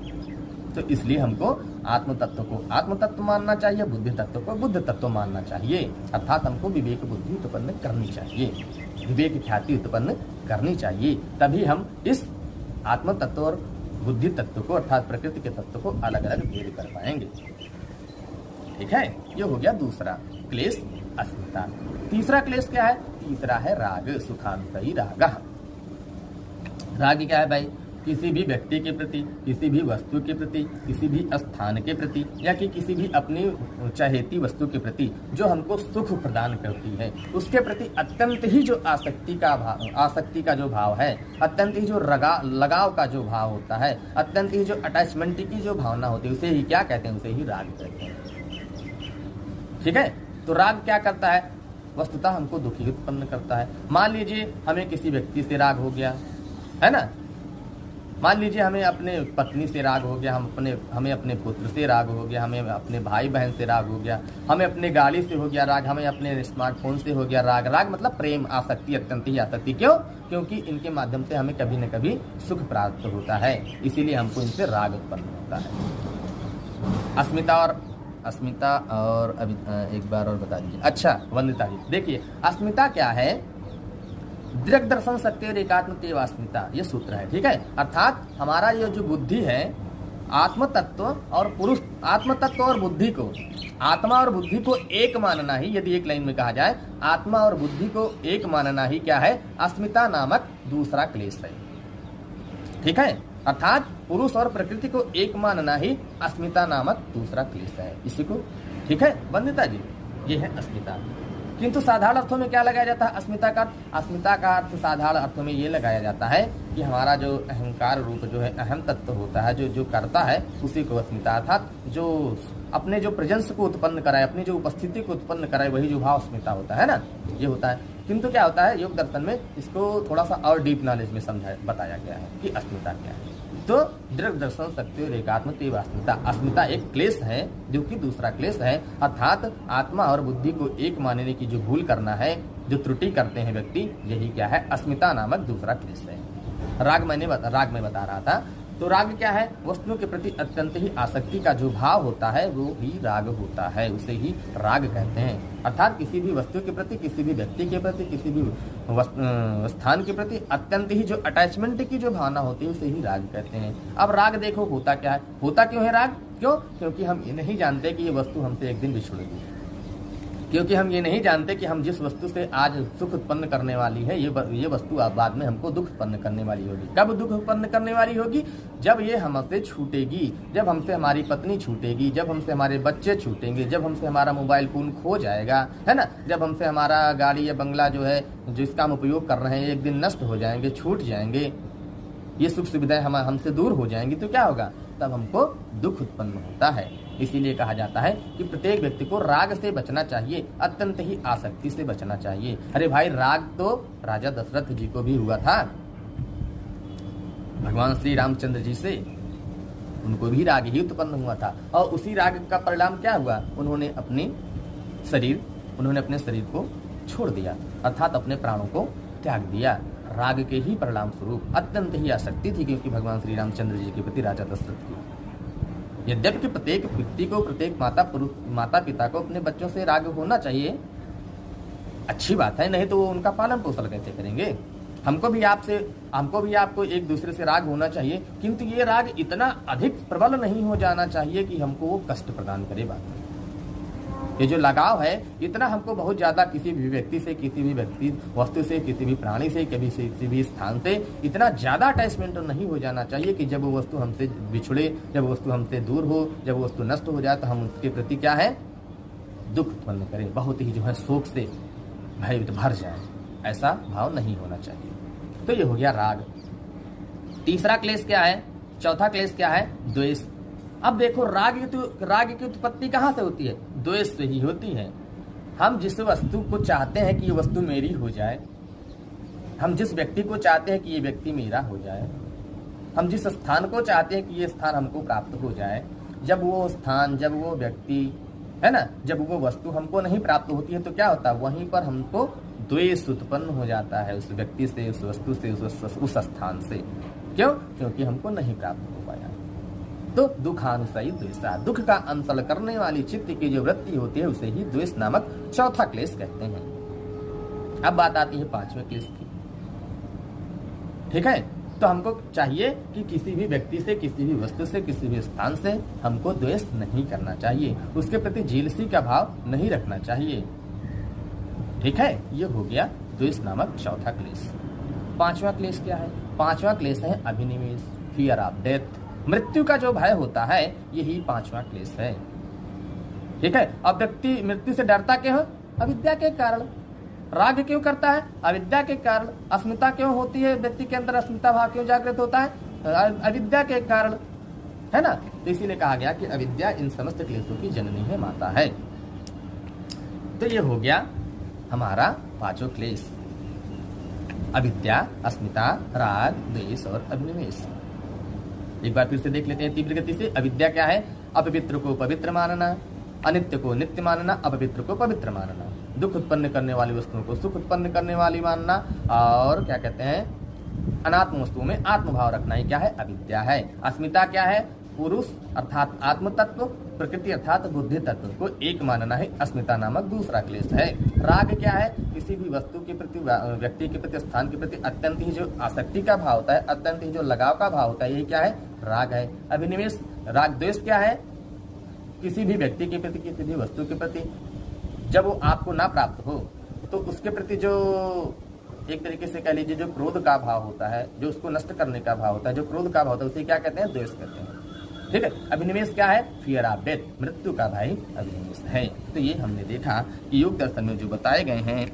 Speaker 1: तो इसलिए हमको आत्म तत्व को आत्म तत्व मानना चाहिए, बुद्धि तत्व को बुद्ध तत्व मानना चाहिए, अर्थात हमको विवेक बुद्धि उत्पन्न करनी चाहिए, विवेक ख्याति उत्पन्न करनी चाहिए, तभी हम इस आत्म तत्व और बुद्धि तत्व को अर्थात प्रकृति के तत्व को अलग अलग भेद कर पाएंगे। ठीक है, ये हो गया दूसरा क्लेश अस्मिता। तीसरा क्लेश क्या है? तीसरा है राग, सुखांतई राग। राग क्या है भाई? किसी भी व्यक्ति के प्रति, किसी भी वस्तु के प्रति, किसी भी स्थान के प्रति या कि किसी भी अपनी चाहेती वस्तु के प्रति जो हमको सुख प्रदान करती है, उसके प्रति अत्यंत ही जो आसक्ति का जो भाव है, अत्यंत ही जो लगाव का जो भाव होता है, अत्यंत ही जो अटैचमेंट की जो भावना होती है, उसे ही क्या कहते हैं? उसे ही राग कहते हैं। ठीक है, तो राग क्या करता है? वस्तुतः हमको दुखी उत्पन्न करता है। मान लीजिए हमें किसी व्यक्ति से राग हो गया है ना, मान लीजिए हमें अपने पत्नी से राग हो गया, हमें अपने पुत्र से राग हो गया, हमें अपने भाई बहन से राग हो गया, हमें अपने गाड़ी से हो गया राग, हमें अपने स्मार्टफोन से हो गया राग। राग मतलब प्रेम, आसक्ति, अत्यंत ही आसक्ति। क्यों? क्योंकि इनके माध्यम से हमें कभी न कभी सुख प्राप्त होता है, इसीलिए हमको इनसे राग उत्पन्न होता है। अस्मिता और अभी एक बार और बता दीजिए। अच्छा वंदिता जी, देखिए अस्मिता क्या है? दृढ़ दर्शन शक्ति और एकात्मत्व अस्मिता, ये सूत्र है। ठीक है, अर्थात हमारा ये जो बुद्धि है, आत्म तत्व और पुरुष, आत्म तत्व और बुद्धि को, आत्मा और बुद्धि को एक मानना ही, यदि एक लाइन में कहा जाए, आत्मा और बुद्धि को एक मानना ही क्या है? अस्मिता नामक दूसरा क्लेश है। ठीक है, अर्थात पुरुष और प्रकृति को एक मानना ही अस्मिता नामक दूसरा क्लेश है इसी को। ठीक है वंदिता जी, ये है अस्मिता। किंतु साधारण अर्थों में क्या लगाया जाता है अस्मिता का? अस्मिता का अर्थ साधारण अर्थों में ये लगाया जाता है कि हमारा जो अहंकार रूप जो है अहम तत्व होता है, जो करता है, उसी को अस्मिता, अर्थात जो अपने जो प्रेजेंस को उत्पन्न कराए, अपनी जो उपस्थिति को उत्पन्न कराए, वही जो भाव अस्मिता होता है ना, ये होता है। किंतु क्या होता है, योग दर्शन में इसको थोड़ा सा और डीप नॉलेज में बताया गया है कि अस्मिता क्या है। तो दृढ़ दर्शन शक्ति और एकात्मत्व अस्मिता, अस्मिता एक क्लेश है जो कि दूसरा क्लेश है, अर्थात आत्मा और बुद्धि को एक मानने की जो भूल करना है, जो त्रुटि करते हैं व्यक्ति, यही क्या है? अस्मिता नामक दूसरा क्लेश है। राग में बता रहा था। तो राग क्या है? वस्तुओं के प्रति अत्यंत ही आसक्ति का जो भाव होता है वो ही राग होता है, उसे ही राग कहते हैं। अर्थात किसी भी वस्तु के प्रति, किसी भी व्यक्ति के प्रति, किसी भी स्थान के प्रति अत्यंत ही जो अटैचमेंट की जो भावना होती है उसे ही राग कहते हैं। अब राग देखो होता क्या है, होता क्यों है राग? क्यों? क्योंकि हम ये नहीं जानते कि ये वस्तु हमसे एक दिन बिछड़ेगी, क्योंकि हम ये नहीं जानते कि हम जिस वस्तु से आज सुख उत्पन्न करने वाली है, ये वस्तु बाद में हमको दुख उत्पन्न करने वाली होगी। कब दुख उत्पन्न करने वाली होगी? जब ये हमसे छूटेगी, जब हमसे हमारी पत्नी छूटेगी, जब हमसे हमारे बच्चे छूटेंगे, जब हमसे हमारा मोबाइल फोन खो जाएगा, है ना, जब हमसे हमारा गाड़ी या बंगला जो है जिसका हम उपयोग कर रहे हैं एक दिन नष्ट हो जाएंगे, छूट जाएंगे, ये सुख सुविधाएं हमसे दूर हो जाएंगी, तो क्या होगा? तब हमको दुख उत्पन्न होता है। इसीलिए कहा जाता है कि प्रत्येक व्यक्ति को राग से बचना चाहिए, अत्यंत ही आसक्ति से बचना चाहिए। अरे भाई, राग तो राजा दशरथ जी को भी हुआ था, भगवान श्री रामचंद्र जी से, उनको भी राग ही उत्पन्न हुआ था। और उसी राग का परिणाम क्या हुआ? उन्होंने अपने शरीर को छोड़ दिया, अर्थात अपने प्राणों को त्याग दिया। राग के ही परिणाम स्वरूप अत्यंत ही आसक्ति थी, क्योंकि भगवान श्री रामचंद्र जी के प्रति राजा दशरथ की। यद्यपि प्रत्येक व्यक्ति को, प्रत्येक माता पिता को अपने बच्चों से राग होना चाहिए, अच्छी बात है, नहीं तो वो उनका पालन पोषण कैसे करेंगे? हमको भी आपको एक दूसरे से राग होना चाहिए, किंतु ये राग इतना अधिक प्रबल नहीं हो जाना चाहिए कि हमको वो कष्ट प्रदान करे। बात ये जो लगाव है इतना हमको बहुत ज़्यादा किसी भी व्यक्ति से, किसी भी व्यक्ति वस्तु से, किसी भी प्राणी से, किसी भी स्थान से इतना ज़्यादा अटैचमेंट नहीं हो जाना चाहिए कि जब वो वस्तु हमसे बिछड़े, जब वो वस्तु हमसे दूर हो, जब वो वस्तु नष्ट हो जाए तो हम उसके प्रति क्या है, दुख उत्पन्न करें, बहुत ही जो है शोक से भयभीत भर जाए। ऐसा भाव नहीं होना चाहिए। तो ये हो गया राग। तीसरा क्लेश क्या है, चौथा क्लेश क्या है, द्वेष। अब देखो राग की उत्पत्ति कहाँ से होती है, द्वेष से ही होती है। हम जिस वस्तु को चाहते हैं कि ये वस्तु मेरी हो जाए, हम जिस व्यक्ति को चाहते हैं कि ये व्यक्ति मेरा हो जाए, हम जिस स्थान को चाहते हैं कि ये स्थान हमको प्राप्त हो जाए, जब वो स्थान, जब वो व्यक्ति है ना, जब वो वस्तु हमको नहीं प्राप्त होती है तो क्या होता है, वहीं पर हमको द्वेष उत्पन्न हो जाता है उस व्यक्ति से, उस वस्तु से, उस स्थान से। क्यों? क्योंकि हमको नहीं प्राप्त हो पाया। तो दुखानुसायी द्वेषा, दुख का अंसल करने वाली चित्त की जो वृत्ति होती है उसे ही द्वेष नामक चौथा क्लेश कहते हैं। अब बात आती है पांचवें क्लेश की। ठीक है, तो हमको चाहिए कि किसी भी व्यक्ति से, किसी भी वस्तु से, किसी भी स्थान से हमको द्वेष नहीं करना चाहिए, उसके प्रति जेलसी का भाव नहीं रखना चाहिए। ठीक है, ये हो गया द्वेष नामक चौथा क्लेश। पांचवा क्लेश क्या है, पांचवा क्लेश है अभिनिवेश, फियर ऑफ डेथ, मृत्यु का जो भय होता है यही पांचवा क्लेश है। ठीक है, अब व्यक्ति मृत्यु से डरता क्यों है, अविद्या के कारण। राग क्यों करता है, अविद्या के कारण। अस्मिता क्यों होती है, व्यक्ति के अंदर अस्मिता भाव क्यों जागृत होता है, अविद्या के कारण, है ना। तो इसीलिए कहा गया कि अविद्या इन समस्त क्लेशों की जननी है, माता है। तो ये हो गया हमारा पांचों क्लेश, अविद्या, अस्मिता, राग, द्वेष और अभिनिवेश। एक बार फिर से देख लेते हैं तीव्र गति से। अविद्या क्या है, अपवित्र को पवित्र मानना, अनित्य को नित्य मानना, अपवित्र को पवित्र मानना, दुख उत्पन्न करने वाली वस्तुओं को सुख उत्पन्न करने वाली मानना, और क्या कहते हैं, अनात्म वस्तुओं में आत्मभाव रखना, ही क्या है, अविद्या है। अस्मिता क्या है, पुरुष अर्थात आत्म तत्व, प्रकृति अर्थात बुद्धि तत्व को एक मानना है, अस्मिता नामक दूसरा क्लेश है। राग क्या है, किसी भी वस्तु के प्रति, व्यक्ति के प्रति, स्थान के प्रति अत्यंत ही जो आसक्ति का भाव होता है, अत्यंत ही जो लगाव का भाव होता है, यही क्या है, राग है। अभिनिवेश, राग द्वेष क्या है, किसी भी व्यक्ति के प्रति, किसी भी वस्तु के प्रति जब वो आपको ना प्राप्त हो तो उसके प्रति जो एक तरीके से कह लीजिए जो क्रोध का भाव होता है, जो उसको नष्ट करने का भाव होता है, जो क्रोध का भाव होता है, उसे क्या कहते हैं, द्वेष कहते हैं। ठीक है, अभिनिवेश क्या है, फियर ऑफ डेथ, मृत्यु का भय अभिनिवेश है। तो ये हमने देखा कि योग दर्शन में जो बताए गए हैं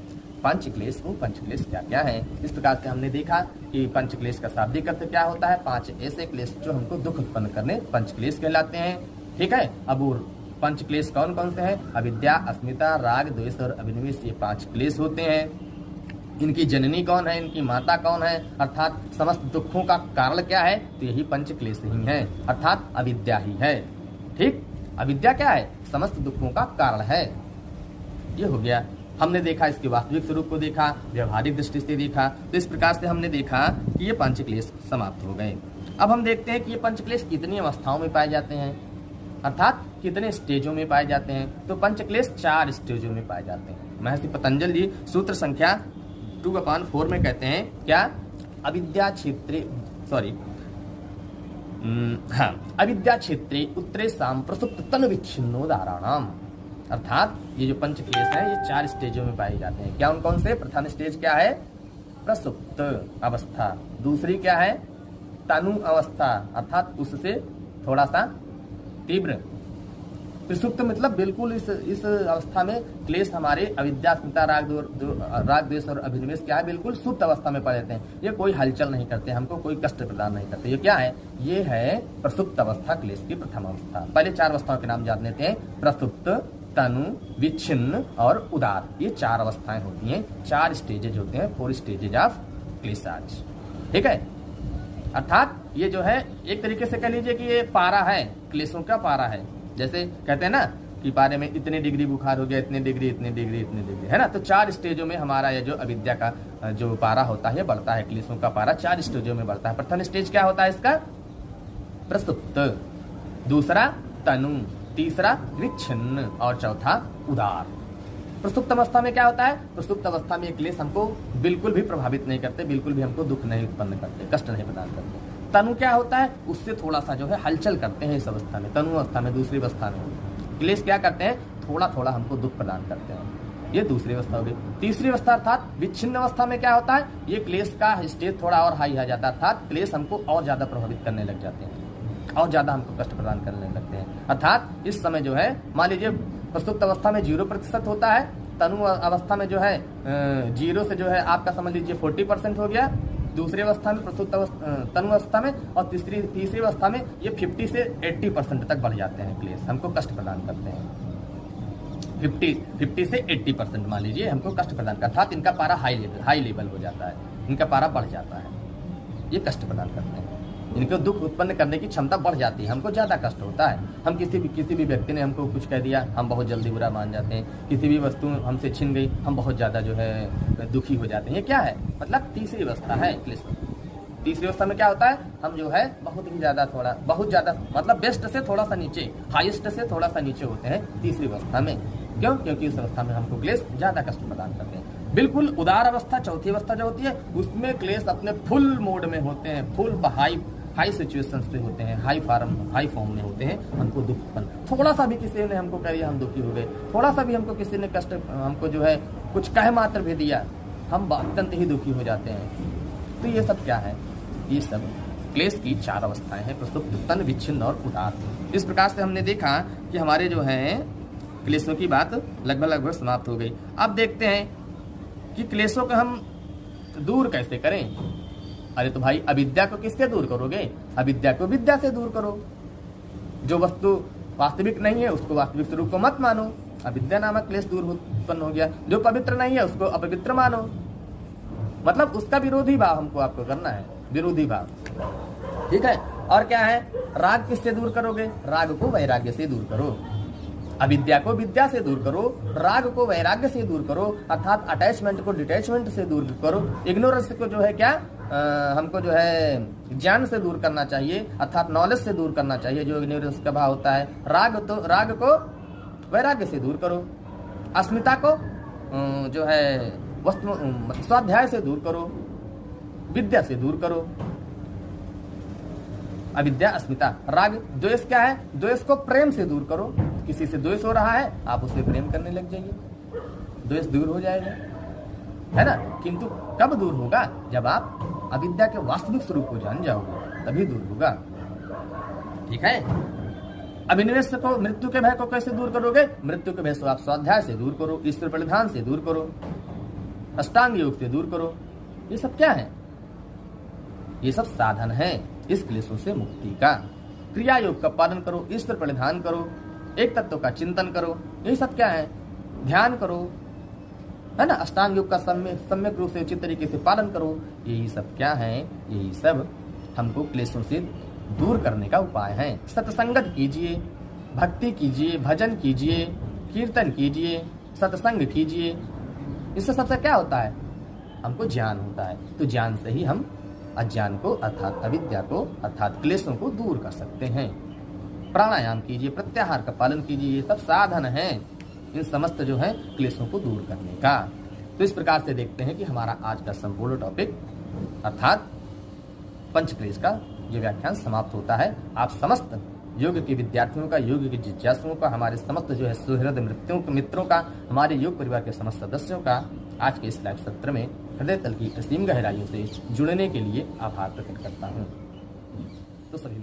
Speaker 1: पंच क्लेश, वो पंच क्लेश क्या क्या है। इस प्रकार से हमने देखा कि पंच क्लेश का शाब्दिक अर्थ क्या होता है, पांच ऐसे क्लेश जो हमको दुख उत्पन्न करने पंच क्लेश कहलाते हैं। ठीक है, अब वो पंच क्लेश कौन कौन से हैं, अविद्या, अस्मिता, राग, द्वेष और अभिनिवेश, ये पांच क्लेश होते हैं। इनकी जननी कौन है, इनकी माता कौन है, अर्थात समस्त दुखों का कारण क्या है, तो यही पंच क्लेश ही है, अर्थात अविद्या ही है। ठीक, अविद्या क्या है, समस्त दुखों का कारण है। ये हो गया, हमने देखा इसके वास्तविक स्वरूप को देखा, व्यवहारिक दृष्टि से देखा। तो इस प्रकार से हमने देखा कि ये पंच क्लेश समाप्त हो गए। अब हम देखते हैं कि ये पंच क्लेश कितनी अवस्थाओं में पाए जाते हैं, अर्थात कितने स्टेजों में पाए जाते हैं। तो पंच क्लेश 4 स्टेजों में पाए जाते हैं। महर्षि पतंजलि जी सूत्र संख्या 2/4 में कहते हैं क्या, अविद्या क्षेत्रे अविद्या क्षेत्रे उत्तरे साम प्रसुप्त तन विच्छिन्नो धाराणाम, अर्थात ये जो पंच क्लेश है ये 4 स्टेजों में पाए जाते हैं। क्या, उन कौन से, प्रथम स्टेज क्या है, प्रसुप्त अवस्था, दूसरी क्या है, तनु अवस्था, अर्थात उससे थोड़ा सा तीव्र। प्रसुप्त मतलब बिल्कुल इस अवस्था में क्लेश हमारे अविद्या, अस्मिता, राग, द्वेष और अभिनिवेश क्या है, बिल्कुल सुप्त अवस्था में पड़ जाते हैं। ये कोई हलचल नहीं करते, हमको कोई कष्ट प्रदान नहीं करते। ये क्या है, ये है प्रसुप्त अवस्था, क्लेश की प्रथम अवस्था। पहले 4 अवस्थाओं के नाम जान लेते हैं, प्रसुप्त, तनु, विच्छिन्न और उदार। ये 4 अवस्थाएं होती हैं, 4 स्टेजेज होते हैं, 4 स्टेजेज ऑफ क्लेशाज। ठीक है, अर्थात ये जो है एक तरीके से कह लीजिए कि ये पारा है, क्लेशों का पारा है। जैसे कहते हैं ना कि पारे में इतने डिग्री बुखार हो गया, इतने डिग्री, इतने डिग्री, इतने डिग्री, है ना। तो 4 स्टेजों में हमारा ये जो अविद्या का जो पारा होता है बढ़ता है, क्लेशों का पारा 4 स्टेजों में बढ़ता है। प्रथम स्टेज क्या होता है इसका, प्रसुप्त, दूसरा तनु, तीसरा विच्छिन्न और चौथा उदार। प्रसुप्त अवस्था में क्या होता है, प्रसुप्त अवस्था में क्लेश हमको बिल्कुल भी प्रभावित नहीं करते, बिल्कुल भी हमको दुख नहीं उत्पन्न करते, कष्ट नहीं प्रदान करते। तनु क्या होता है, उससे थोड़ा सा जो है हलचल करते हैं इस अवस्था में, तनु अवस्था में, दूसरी अवस्था में। क्लेश क्या करते हैं, थोड़ा थोड़ा हमको दुख प्रदान करते हैं। ये दूसरी अवस्था हो गई। तीसरी अवस्था अर्थात विच्छिन्न अवस्था में क्या होता है, ये क्लेश का स्टेज थोड़ा और हाई आ जाता है, अर्थात क्लेश हमको और ज़्यादा प्रभावित करने लग जाते हैं और ज़्यादा हमको कष्ट प्रदान करने लगते हैं। अर्थात इस समय जो है मान लीजिए प्रस्तुत अवस्था में 0% होता है, तनु अवस्था में जो है 0 से जो है आपका समझ लीजिए 40% हो गया, दूसरी अवस्था में प्रस्तुत तनु अवस्था में, और तीसरी अवस्था में ये 50 से 80% तक बढ़ जाते हैं क्लेश, हमको कष्ट प्रदान करते हैं। 50 से 80% मान लीजिए हमको कष्ट प्रदान करता है, अर्थात इनका पारा हाई लेवल हो जाता है, इनका पारा बढ़ जाता है, ये कष्ट प्रदान करते हैं। इनको दुख उत्पन्न करने की क्षमता बढ़ जाती है, हमको ज़्यादा कष्ट होता है। हम किसी भी व्यक्ति ने हमको कुछ कह दिया, हम बहुत जल्दी बुरा मान जाते हैं। किसी भी वस्तु हमसे छिन गई, हम बहुत ज़्यादा जो है दुखी हो जाते हैं। ये क्या है, मतलब तीसरी अवस्था है क्लेश। तीसरी अवस्था में क्या होता है, हम जो है बहुत ज़्यादा मतलब बेस्ट से थोड़ा सा नीचे, हाईएस्ट से थोड़ा सा नीचे होते हैं तीसरी अवस्था में। क्यों? क्योंकि इस अवस्था में हमको क्लेश ज़्यादा कष्ट प्रदान करते हैं। बिल्कुल उदार अवस्था, चौथी अवस्था जो होती है, उसमें क्लेश अपने फुल मोड में होते हैं, फुल हाई सिचुएशंस पे होते हैं, हाई फॉर्म में होते हैं। हमको दुख उत्पन्न, थोड़ा सा भी किसी ने हमको कह दिया हम दुखी हो गए, थोड़ा सा भी हमको किसी ने कष्ट हमको जो है कुछ कह मात्र भी दिया, हम अत्यंत ही दुखी हो जाते हैं। तो ये सब क्या है, ये सब क्लेश की 4 अवस्थाएं हैं, प्रस्तुत, तन, विच्छिन्न और उदार। इस प्रकार से हमने देखा कि हमारे जो हैं क्लेशों की बात लगभग समाप्त हो गई। अब देखते हैं कि क्लेशों को हम दूर कैसे करें। अरे तो भाई अविद्या को किससे दूर करोगे, अविद्या को विद्या से दूर करो। जो वस्तु वास्तविक नहीं है उसको वास्तविक स्वरूप को मत मानो, अविद्या नामक क्लेश दूर उत्पन्न हो गया। जो पवित्र नहीं है उसको अपवित्र मानो, मतलब उसका विरोधी भाव हमको आपको करना है, विरोधी भाव, ठीक है। और क्या है, राग किससे दूर करोगे, राग को वैराग्य से दूर करो। अविद्या को विद्या से दूर करो, राग को वैराग्य से दूर करो, अर्थात अटैचमेंट को डिटैचमेंट से दूर करो। इग्नोरेंस को जो है क्या हमको जो है ज्ञान से दूर करना चाहिए, अर्थात नॉलेज से दूर करना चाहिए, जो इग्नोरेंस का भाव होता है। राग को वैराग्य से दूर करो। अस्मिता को जो है वस्तु स्वाध्याय से दूर करो, विद्या से दूर करो। अविद्या, अस्मिता, राग, द्वेष क्या है, द्वेष को प्रेम से दूर करो। किसी से द्वेष हो रहा है, आप उससे प्रेम करने लग जाइए, द्वेष दूर हो जाएगा, है ना। किंतु कब दूर होगा, जब आप अविद्या के वास्तविक स्वरूप को जान जाओगे, तभी दूर होगा, ठीक है। अभिनिवेश को, मृत्यु के भय को कैसे दूर करोगे, मृत्यु के भय से आप स्वाध्याय से दूर करो, ईश्वर परिधान से दूर करो, अष्टांग योग से दूर करो। ये सब क्या है, ये सब साधन है इस क्लेशों से मुक्ति का। क्रिया योग का पालन करो, ईश्वर परिधान करो, एक तत्व का चिंतन करो, ये सब क्या है, ध्यान करो, है ना। अष्टांग योग का सम्यक रूप से उचित तरीके से पालन करो। यही सब क्या है, यही सब हमको क्लेशों से दूर करने का उपाय है। सत्संगत कीजिए, भक्ति कीजिए, भजन कीजिए, कीर्तन कीजिए, सत्संग कीजिए। इससे सबसे क्या होता है, हमको ज्ञान होता है। तो ज्ञान से ही हम अज्ञान को अर्थात अविद्या को अर्थात क्लेशों को दूर कर सकते हैं। प्राणायाम कीजिए, प्रत्याहार का पालन कीजिए, ये सब साधन हैं इन समस्त जो है क्लेशों को दूर करने का। तो इस प्रकार से देखते हैं कि हमारा आज का संपूर्ण टॉपिक अर्थात पंचक्लेश का ये व्याख्यान समाप्त होता है। आप समस्त योग के विद्यार्थियों का, योग के जिज्ञासुओं का, हमारे समस्त जो है सुहृद मित्रों का, हमारे योग परिवार के समस्त सदस्यों का आज के इस लाइव सत्र में हृदय तल की असीम गहराइयों से जुड़ने के लिए आभार प्रकट करता हूँ। तो सभी